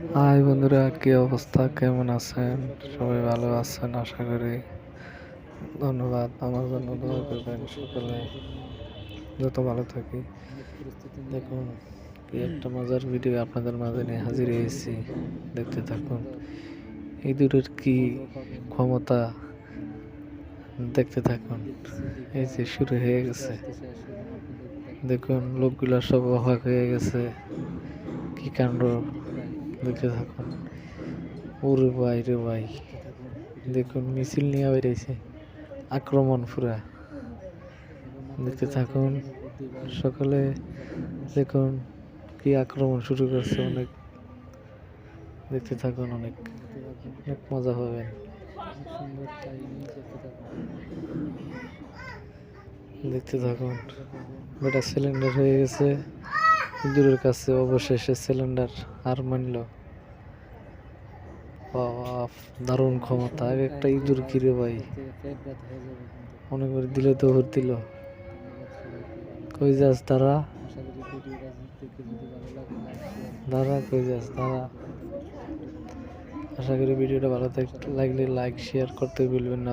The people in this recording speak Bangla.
হাই বন্ধুরা, কি অবস্থা? কেমন আছেন? সবাই ভালো আছেন আশা করি। ধন্যবাদ। আমার জন্য দোয়া করবেন সকলে, যত ভালো থাকি। দেখুন, কি একটা মজার ভিডিও আপনাদের মাঝে নিয়ে হাজির হয়েছি, দেখতে থাকুন। ইঁদুরের কি ক্ষমতা, দেখতে থাকুন। এই যে শুরু হয়ে গেছে, দেখুন লোকগুলা সব অবাক হয়ে গেছে। কি কাণ্ড, দেখতে থাকুন। ওরে ভাই রে ভাই, দেখুন মিছিল নিয়ে বেরিয়েছে, আক্রমণ পুরা। দেখতে থাকুন সকলে, দেখুন কি আক্রমণ শুরু করছে। অনেক দেখতে থাকুন, অনেক অনেক মজা পাবেন। দেখতে থাকুন, বেটা সিলিন্ডার হয়ে গেছে ইঁদুরের কাছে, অবশেষে সিলিন্ডার আর মানল। বাপ, দারুণ ক্ষমতা। এক একটা ইঁদুর কিরে ভাই, অনেকবার দিলে তো ভর দিল। কই যাস তারা, দাঁড়া, কই যাস দাঁড়া। আশা করি ভিডিওটা ভালো লাগলে লাইক শেয়ার করতে ভুলবেন না।